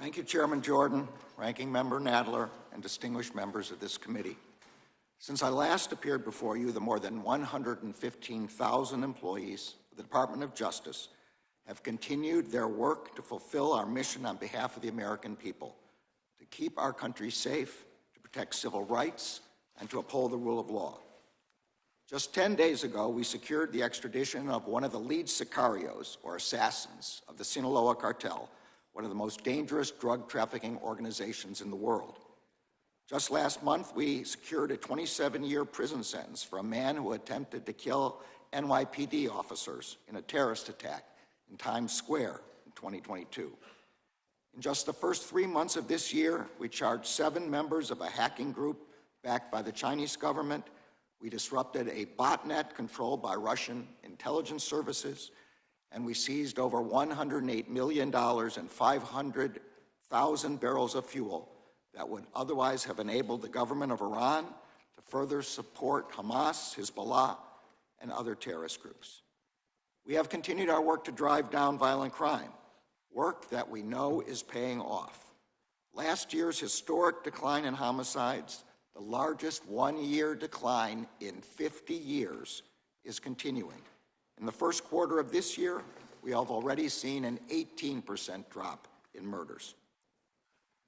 Thank you, Chairman Jordan, Ranking Member Nadler, and distinguished members of this committee. Since I last appeared before you, the more than 115,000 employees of the Department of Justice have continued their work to fulfill our mission on behalf of the American people, to keep our country safe, to protect civil rights, and to uphold the rule of law. Just 10 days ago, we secured the extradition of one of the lead sicarios, or assassins, of the Sinaloa cartel, one of the most dangerous drug trafficking organizations in the world. Just last month, we secured a 27-year prison sentence for a man who attempted to kill NYPD officers in a terrorist attack in Times Square in 2022. In just the first 3 months of this year, we charged 7 members of a hacking group backed by the Chinese government. We disrupted a botnet controlled by Russian intelligence services, and we seized over $108 million and 500,000 barrels of fuel that would otherwise have enabled the government of Iran to further support Hamas, Hezbollah, and other terrorist groups. We have continued our work to drive down violent crime, work that we know is paying off. Last year's historic decline in homicides, the largest one-year decline in 50 years, is continuing. In the first quarter of this year, we have already seen an 18% drop in murders.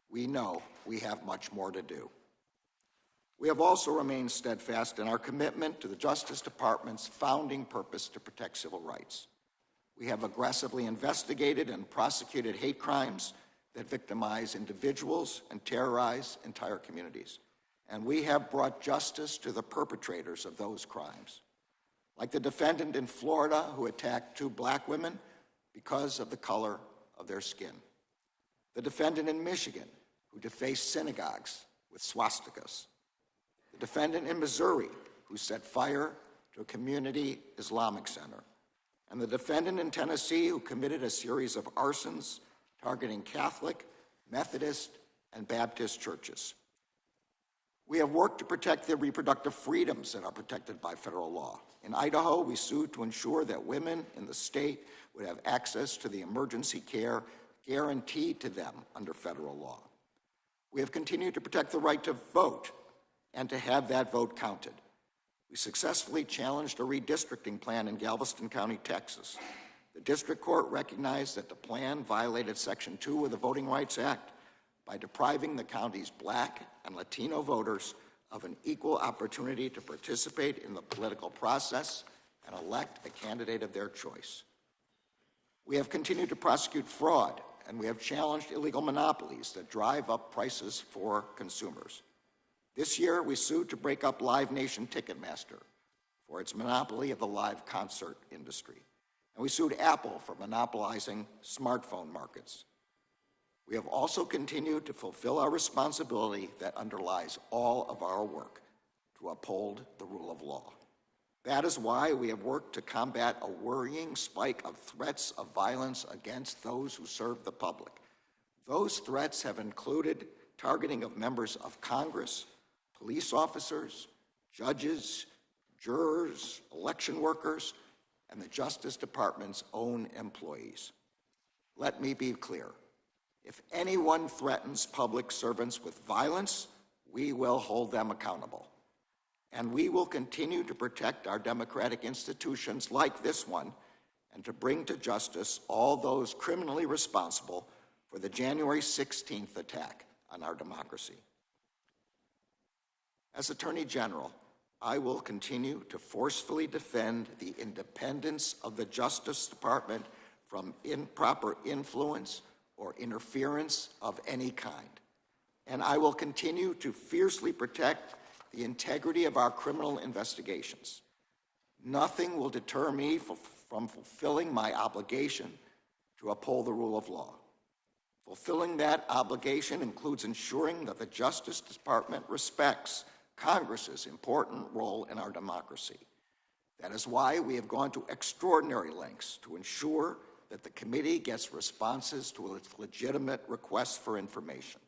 We know we have much more to do. We have also remained steadfast in our commitment to the Justice Department's founding purpose to protect civil rights. We have aggressively investigated and prosecuted hate crimes that victimize individuals and terrorize entire communities. And we have brought justice to the perpetrators of those crimes, like the defendant in Florida who attacked 2 black women because of the color of their skin, the defendant in Michigan who defaced synagogues with swastikas, the defendant in Missouri who set fire to a community Islamic center, and the defendant in Tennessee who committed a series of arsons targeting Catholic, Methodist, and Baptist churches. We have worked to protect the reproductive freedoms that are protected by federal law. In Idaho, we sued to ensure that women in the state would have access to the emergency care guaranteed to them under federal law. We have continued to protect the right to vote and to have that vote counted. We successfully challenged a redistricting plan in Galveston County, Texas. The district court recognized that the plan violated Section 2 of the Voting Rights Act by depriving the county's Black and Latino voters of an equal opportunity to participate in the political process and elect a candidate of their choice. We have continued to prosecute fraud, and we have challenged illegal monopolies that drive up prices for consumers. This year, we sued to break up Live Nation Ticketmaster for its monopoly of the live concert industry. And we sued Apple for monopolizing smartphone markets. We have also continued to fulfill our responsibility that underlies all of our work, to uphold the rule of law. That is why we have worked to combat a worrying spike of threats of violence against those who serve the public. Those threats have included targeting of members of Congress, police officers, judges, jurors, election workers, and the Justice Department's own employees. Let me be clear. If anyone threatens public servants with violence, we will hold them accountable. And we will continue to protect our democratic institutions like this one and to bring to justice all those criminally responsible for the January 16th attack on our democracy. As Attorney General, I will continue to forcefully defend the independence of the Justice Department from improper influence or interference of any kind. And I will continue to fiercely protect the integrity of our criminal investigations. Nothing will deter me from fulfilling my obligation to uphold the rule of law. Fulfilling that obligation includes ensuring that the Justice Department respects Congress's important role in our democracy. That is why we have gone to extraordinary lengths to ensure that the committee gets responses to its legitimate requests for information.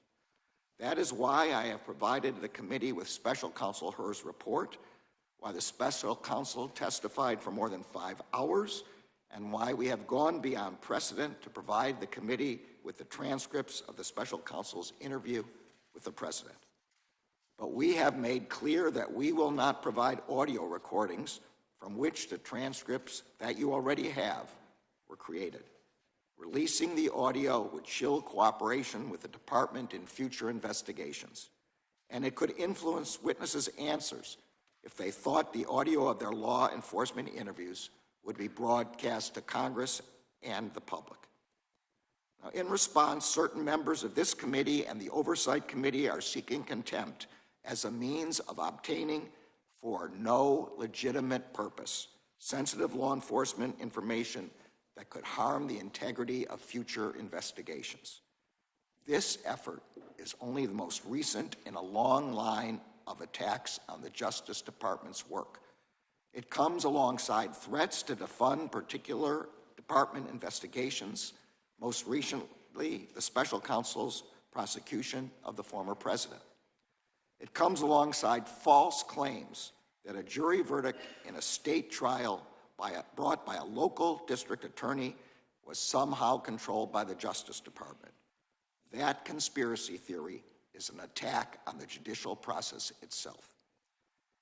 That is why I have provided the committee with Special Counsel Hur's report, why the Special Counsel testified for more than 5 hours, and why we have gone beyond precedent to provide the committee with the transcripts of the special counsel's interview with the president. But we have made clear that we will not provide audio recordings from which the transcripts that you already have were created. Releasing the audio would chill cooperation with the department in future investigations, and it could influence witnesses' answers if they thought the audio of their law enforcement interviews would be broadcast to Congress and the public. Now, in response, certain members of this committee and the Oversight Committee are seeking contempt as a means of obtaining, for no legitimate purpose, sensitive law enforcement information that could harm the integrity of future investigations. This effort is only the most recent in a long line of attacks on the Justice Department's work. It comes alongside threats to defund particular department investigations, most recently the special counsel's prosecution of the former president. It comes alongside false claims that a jury verdict in a state trial brought by a local district attorney was somehow controlled by the Justice Department. That conspiracy theory is an attack on the judicial process itself.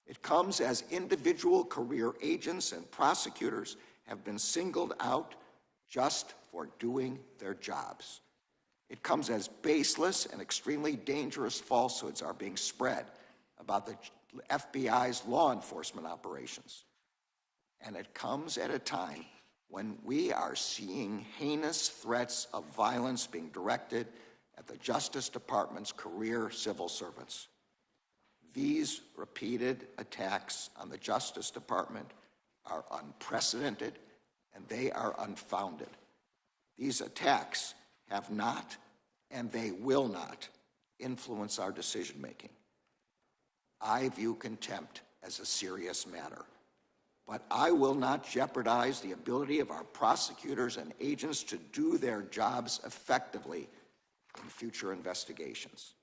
It comes as individual career agents and prosecutors have been singled out just for doing their jobs. It comes as baseless and extremely dangerous falsehoods are being spread about the FBI's law enforcement operations. And it comes at a time when we are seeing heinous threats of violence being directed at the Justice Department's career civil servants. These repeated attacks on the Justice Department are unprecedented and they are unfounded. These attacks have not and they will not influence our decision-making. I view contempt as a serious matter, but I will not jeopardize the ability of our prosecutors and agents to do their jobs effectively in future investigations.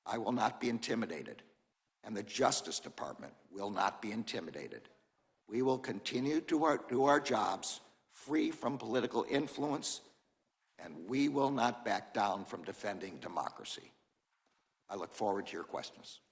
I will not be intimidated, and the Justice Department will not be intimidated. We will continue to do our jobs free from political influence, and we will not back down from defending democracy. I look forward to your questions.